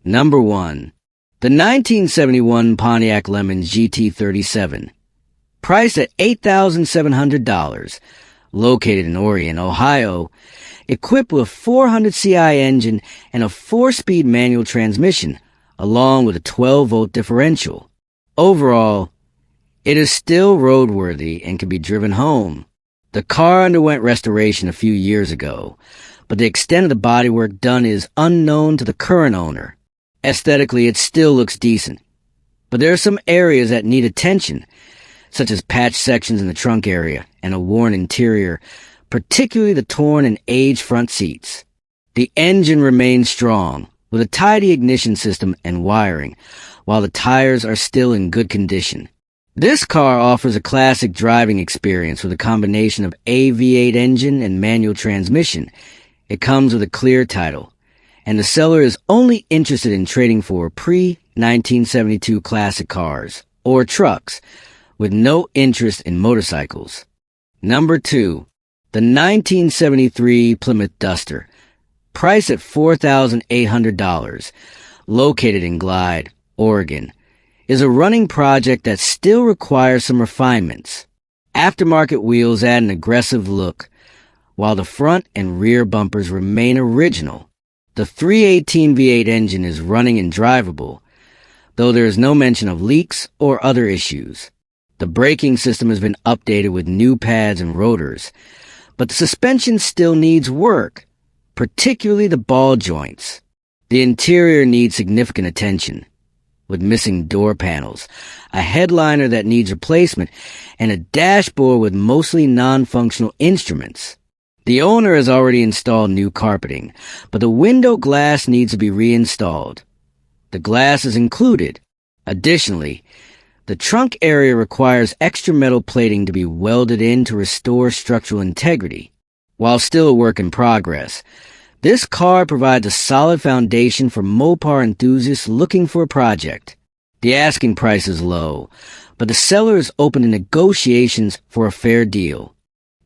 Number 1. The 1971 Pontiac Lemons GT37. Priced at $8,700. Located in Orion, Ohio. Equipped with a 400 CI engine and a 4-speed manual transmission, along with a 12-volt differential. Overall, it is still roadworthy and can be driven home. The car underwent restoration a few years ago, but the extent of the bodywork done is unknown to the current owner. Aesthetically, it still looks decent, but there are some areas that need attention, such as patched sections in the trunk area and a worn interior, particularly the torn and aged front seats. The engine remains strong, with a tidy ignition system and wiring, while the tires are still in good condition. This car offers a classic driving experience with a combination of a V8 engine and manual transmission. It comes with a clear title, and the seller is only interested in trading for pre-1972 classic cars or trucks, with no interest in motorcycles. Number 2. The 1973 Plymouth Duster. Priced at $4,800. Located in Glide, Oregon. Is a running project that still requires some refinements. Aftermarket wheels add an aggressive look, while the front and rear bumpers remain original. The 318 V8 engine is running and drivable, though there is no mention of leaks or other issues. The braking system has been updated with new pads and rotors, but the suspension still needs work, particularly the ball joints. The interior needs significant attention, with missing door panels, a headliner that needs replacement, and a dashboard with mostly non-functional instruments. The owner has already installed new carpeting, but the window glass needs to be reinstalled. The glass is included. Additionally, the trunk area requires extra metal plating to be welded in to restore structural integrity. While still a work in progress, this car provides a solid foundation for Mopar enthusiasts looking for a project. The asking price is low, but the seller is open to negotiations for a fair deal.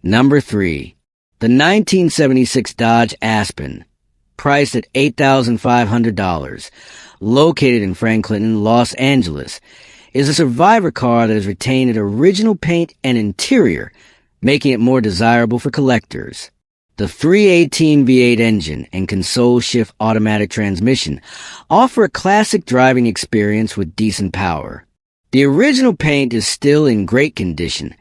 Number 3. The 1976 Dodge Aspen. Priced at $8,500. Located in Franklin, Los Angeles. Is a survivor car that has retained its original paint and interior, making it more desirable for collectors. The 318 V8 engine and console shift automatic transmission offer a classic driving experience with decent power. The original paint is still in great condition,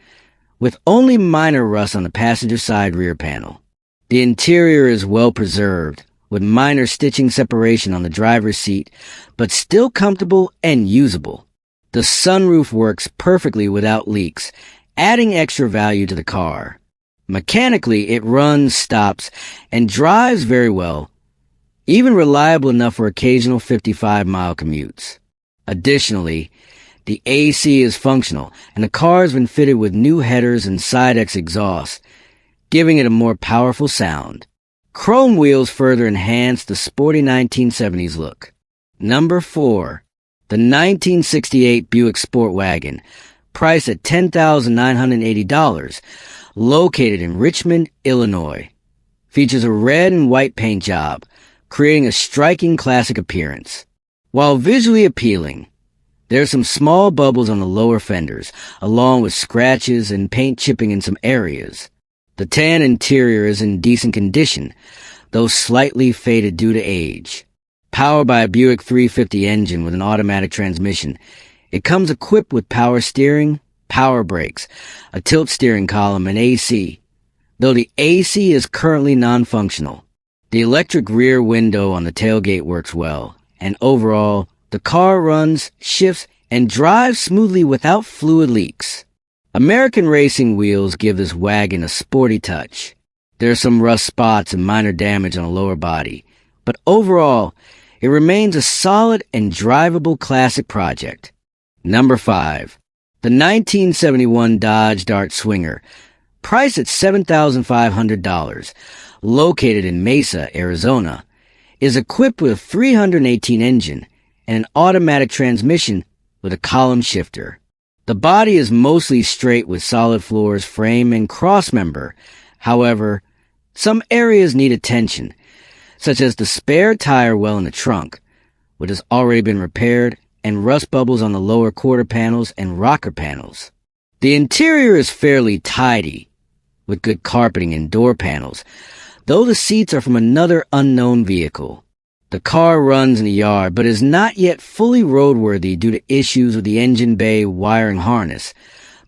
with only minor rust on the passenger side rear panel. The interior is well preserved, with minor stitching separation on the driver's seat, but still comfortable and usable. The sunroof works perfectly without leaks, adding extra value to the car. Mechanically, it runs, stops, and drives very well, even reliable enough for occasional 55-mile commutes. Additionally, the AC is functional, and the car has been fitted with new headers and side-X exhaust, giving it a more powerful sound. Chrome wheels further enhance the sporty 1970s look. Number 4. The 1968 Buick Sport Wagon, priced at $10,980, located in Richmond, Illinois. Features a red and white paint job, creating a striking classic appearance. While visually appealing, there are some small bubbles on the lower fenders, along with scratches and paint chipping in some areas. The tan interior is in decent condition, though slightly faded due to age. Powered by a Buick 350 engine with an automatic transmission, it comes equipped with power steering, power brakes, a tilt steering column, and AC, though the AC is currently non-functional. The electric rear window on the tailgate works well, and overall, the car runs, shifts, and drives smoothly without fluid leaks. American racing wheels give this wagon a sporty touch. There are some rust spots and minor damage on the lower body, but overall, it remains a solid and drivable classic project. Number 5. The 1971 Dodge Dart Swinger, priced at $7,500, located in Mesa, Arizona, is equipped with a 318 engine and an automatic transmission with a column shifter. The body is mostly straight with solid floors, frame, and crossmember. However, some areas need attention, such as the spare tire well in the trunk, which has already been repaired, and rust bubbles on the lower quarter panels and rocker panels. The interior is fairly tidy, with good carpeting and door panels, though the seats are from another unknown vehicle. The car runs in the yard, but is not yet fully roadworthy due to issues with the engine bay wiring harness,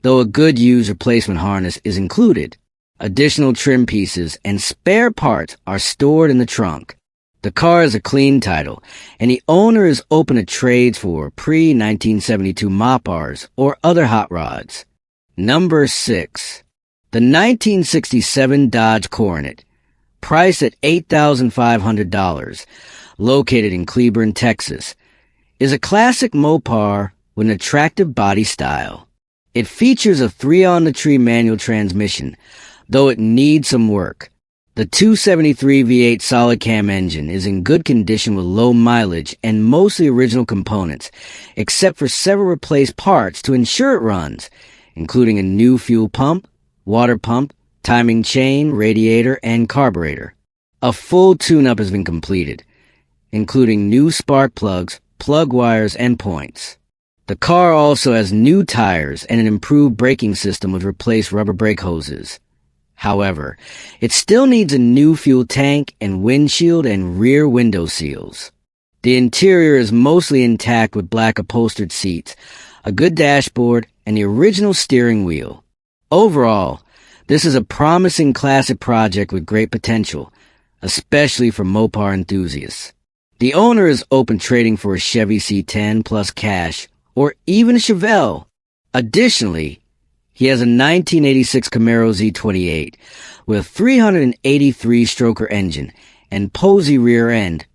though a good used replacement harness is included. Additional trim pieces and spare parts are stored in the trunk. The car is a clean title, and the owner is open to trades for pre-1972 Mopars or other hot rods. Number 6. The 1967 Dodge Coronet, priced at $8,500, located in Cleburne, Texas, is a classic Mopar with an attractive body style. It features a 3-on-the-tree manual transmission, though it needs some work. The 273 V8 solid cam engine is in good condition with low mileage and mostly original components, except for several replaced parts to ensure it runs, including a new fuel pump, water pump, timing chain, radiator, and carburetor. A full tune-up has been completed, including new spark plugs, plug wires, and points. The car also has new tires and an improved braking system with replaced rubber brake hoses. However, it still needs a new fuel tank and windshield and rear window seals. The interior is mostly intact with black upholstered seats, a good dashboard, and the original steering wheel. Overall, this is a promising classic project with great potential, especially for Mopar enthusiasts. The owner is open trading for a Chevy C10 plus cash, or even a Chevelle. Additionally, he has a 1986 Camaro Z28 with a 383-stroker engine and Posey rear end,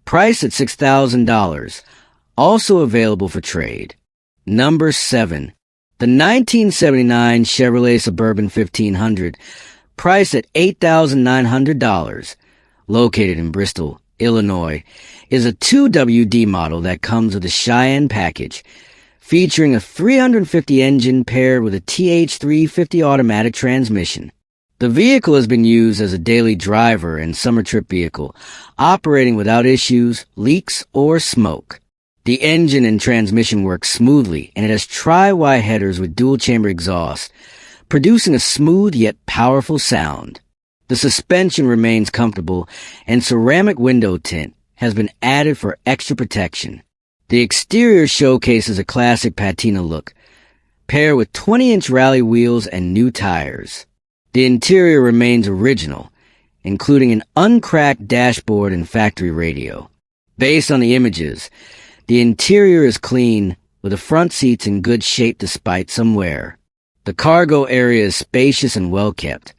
priced at $6,000, also available for trade. Number 7. The 1979 Chevrolet Suburban 1500, priced at $8,900, located in Bristol, Illinois, is a 2WD model that comes with a Cheyenne package, featuring a 350 engine paired with a TH350 automatic transmission. The vehicle has been used as a daily driver and summer trip vehicle, operating without issues, leaks, or smoke. The engine and transmission work smoothly, and it has tri-Y headers with dual-chamber exhaust, producing a smooth yet powerful sound. The suspension remains comfortable, and ceramic window tint has been added for extra protection. The exterior showcases a classic patina look, paired with 20-inch rally wheels and new tires. The interior remains original, including an uncracked dashboard and factory radio. Based on the images, the interior is clean, with the front seats in good shape despite some wear. The cargo area is spacious and well-kept,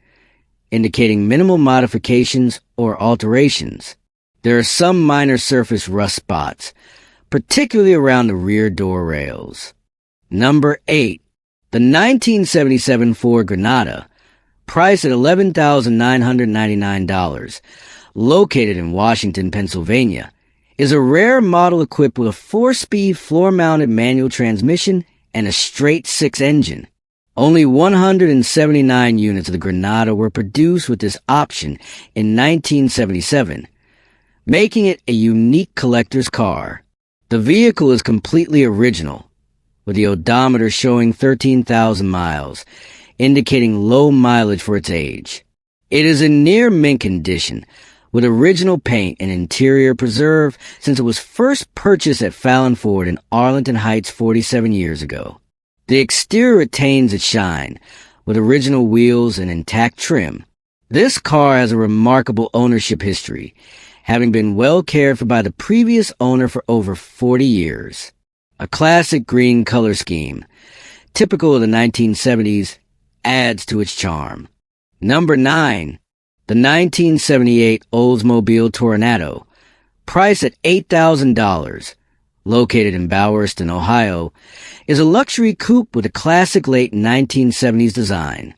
indicating minimal modifications or alterations. There are some minor surface rust spots, particularly around the rear door rails. Number 8. The 1977 Ford Granada, priced at $11,999, located in Washington, Pennsylvania, is a rare model equipped with a 4-speed floor-mounted manual transmission and a straight-six engine. Only 179 units of the Granada were produced with this option in 1977, making it a unique collector's car. The vehicle is completely original, with the odometer showing 13,000 miles, indicating low mileage for its age. It is in near mint condition, with original paint and interior preserved since it was first purchased at Fallon Ford in Arlington Heights 47 years ago. The exterior retains its shine, with original wheels and intact trim. This car has a remarkable ownership history, having been well cared for by the previous owner for over 40 years. A classic green color scheme, typical of the 1970s, adds to its charm. Number 9. The 1978 Oldsmobile Toronado, priced at $8,000, located in Bowerston, Ohio, is a luxury coupe with a classic late 1970s design.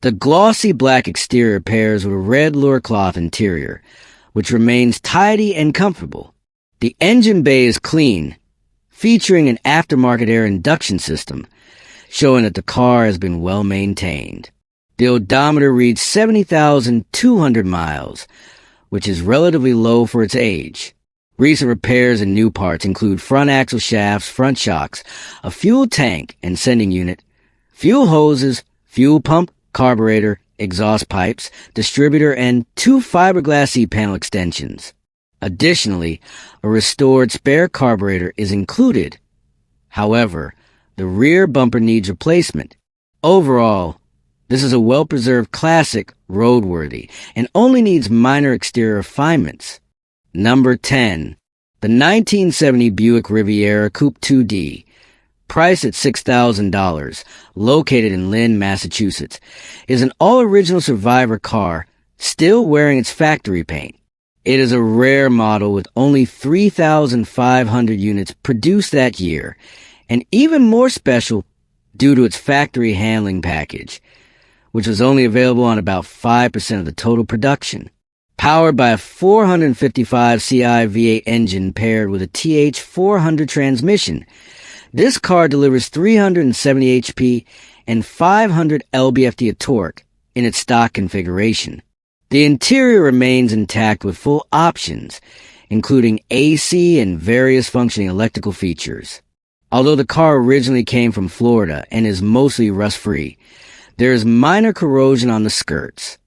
The glossy black exterior pairs with a red Lorecloth interior, which remains tidy and comfortable. The engine bay is clean, featuring an aftermarket air induction system, showing that the car has been well maintained. The odometer reads 70,200 miles, which is relatively low for its age. Recent repairs and new parts include front axle shafts, front shocks, a fuel tank and sending unit, fuel hoses, fuel pump, carburetor, exhaust pipes, distributor, and 2 fiberglass C-panel extensions. Additionally, a restored spare carburetor is included. However, the rear bumper needs replacement. Overall, this is a well-preserved classic, roadworthy, and only needs minor exterior refinements. Number 10. The 1970 Buick Riviera Coupe 2D. Priced at $6,000, located in Lynn, Massachusetts, is an all-original survivor car, still wearing its factory paint. It is a rare model with only 3,500 units produced that year, and even more special due to its factory handling package, which was only available on about 5% of the total production. Powered by a 455 CI V8 engine paired with a TH400 transmission, this car delivers 370 HP and 500 lb-ft of torque in its stock configuration. The interior remains intact with full options, including AC and various functioning electrical features. Although the car originally came from Florida and is mostly rust-free, there is minor corrosion on the skirts.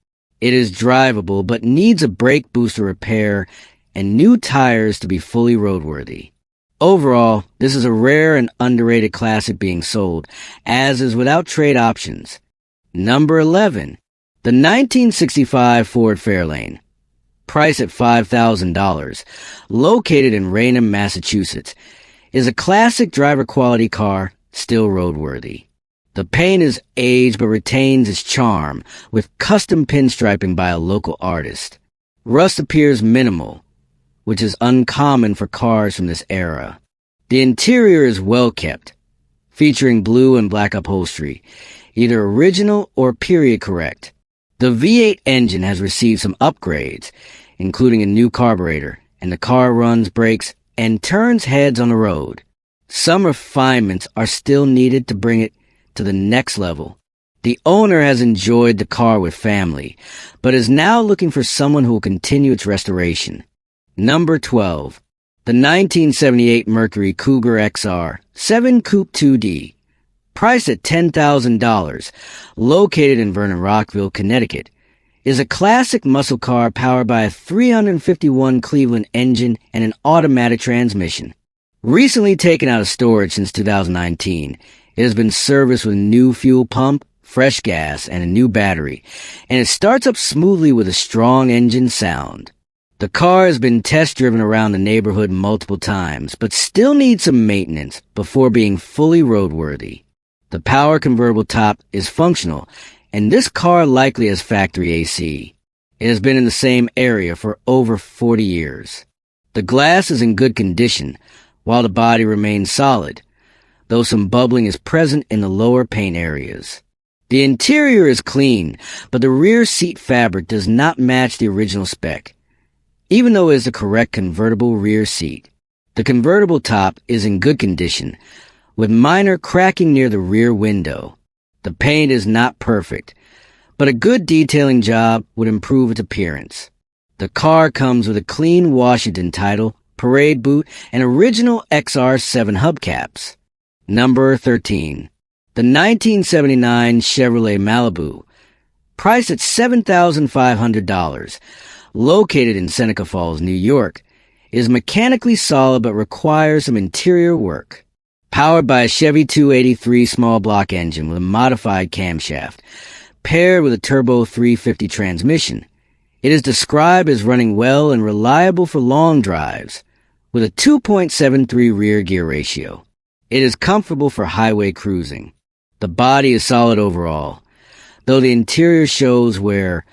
It is drivable but needs a brake booster repair and new tires to be fully roadworthy. Overall, this is a rare and underrated classic being sold, as is without trade options. Number 11. The 1965 Ford Fairlane. Priced at $5,000, located in Raynham, Massachusetts, is a classic driver quality car, still roadworthy. The paint is aged but retains its charm, with custom pinstriping by a local artist. Rust appears minimal, which is uncommon for cars from this era. The interior is well kept, featuring blue and black upholstery, either original or period correct. The V8 engine has received some upgrades, including a new carburetor, and the car runs, brakes, and turns heads on the road. Some refinements are still needed to bring it to the next level. The owner has enjoyed the car with family, but is now looking for someone who will continue its restoration. Number 12. The 1978 Mercury Cougar XR 7 Coupe 2D. Priced at $10,000, located in Vernon Rockville, Connecticut, is a classic muscle car powered by a 351 Cleveland engine and an automatic transmission. Recently taken out of storage since 2019, it has been serviced with a new fuel pump, fresh gas, and a new battery, and it starts up smoothly with a strong engine sound. The car has been test-driven around the neighborhood multiple times, but still needs some maintenance before being fully roadworthy. The power convertible top is functional, and this car likely has factory AC. It has been in the same area for over 40 years. The glass is in good condition, while the body remains solid, though some bubbling is present in the lower paint areas. The interior is clean, but the rear seat fabric does not match the original spec, even though it is the correct convertible rear seat. The convertible top is in good condition, with minor cracking near the rear window. The paint is not perfect, but a good detailing job would improve its appearance. The car comes with a clean Washington title, parade boot, and original XR7 hubcaps. Number 13. The 1979 Chevrolet Malibu, priced at $7,500, located in Seneca Falls, New York, is mechanically solid but requires some interior work. Powered by a Chevy 283 small block engine with a modified camshaft, paired with a turbo 350 transmission, it is described as running well and reliable for long drives, with a 2.73 rear gear ratio. It is comfortable for highway cruising. The body is solid overall, though the interior shows wear,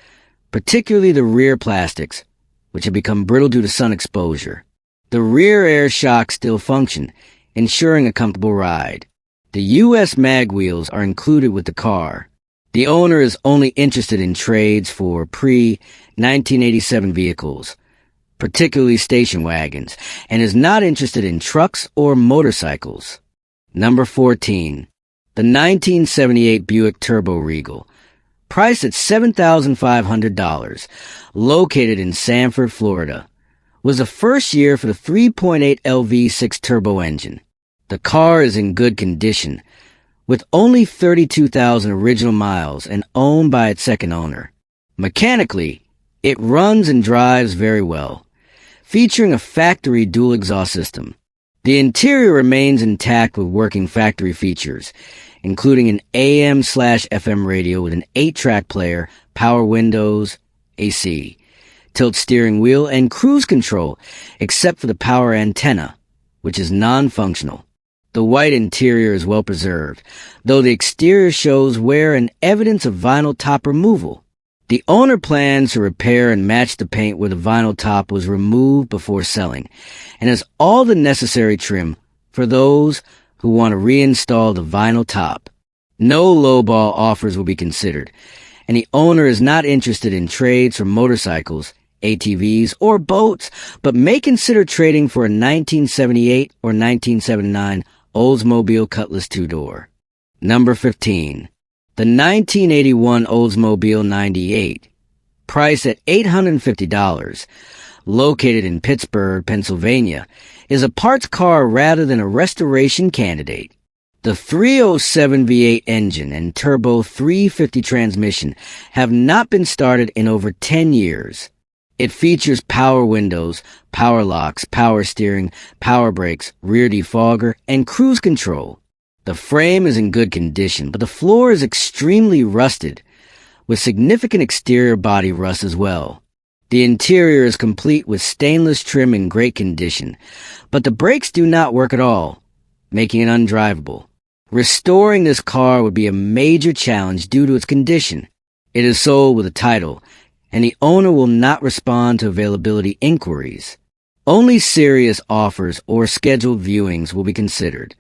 particularly the rear plastics, which have become brittle due to sun exposure. The rear air shocks still function, ensuring a comfortable ride. The U.S. mag wheels are included with the car. The owner is only interested in trades for pre-1987 vehicles, particularly station wagons, and is not interested in trucks or motorcycles. Number 14. The 1978 Buick Turbo Regal, priced at $7,500, located in Sanford, Florida, was the first year for the 3.8 L V6 turbo engine. The car is in good condition, with only 32,000 original miles and owned by its second owner. Mechanically, it runs and drives very well, featuring a factory dual exhaust system. The interior remains intact with working factory features, including an AM/FM radio with an 8-track player, power windows, AC, tilt steering wheel, and cruise control, except for the power antenna, which is non-functional. The white interior is well preserved, though the exterior shows wear and evidence of vinyl top removal. The owner plans to repair and match the paint where the vinyl top was removed before selling, and has all the necessary trim for those who want to reinstall the vinyl top. No lowball offers will be considered, and the owner is not interested in trades for motorcycles, ATVs, or boats, but may consider trading for a 1978 or 1979 Oldsmobile Cutlass two-door. Number 15. The 1981 Oldsmobile 98, priced at $850, located in Pittsburgh, Pennsylvania, is a parts car rather than a restoration candidate. The 307 V8 engine and turbo 350 transmission have not been started in over 10 years. It features power windows, power locks, power steering, power brakes, rear defogger, and cruise control. The frame is in good condition, but the floor is extremely rusted, with significant exterior body rust as well. The interior is complete with stainless trim in great condition, but the brakes do not work at all, making it undrivable. Restoring this car would be a major challenge due to its condition. It is sold with a title, and the owner will not respond to availability inquiries. Only serious offers or scheduled viewings will be considered.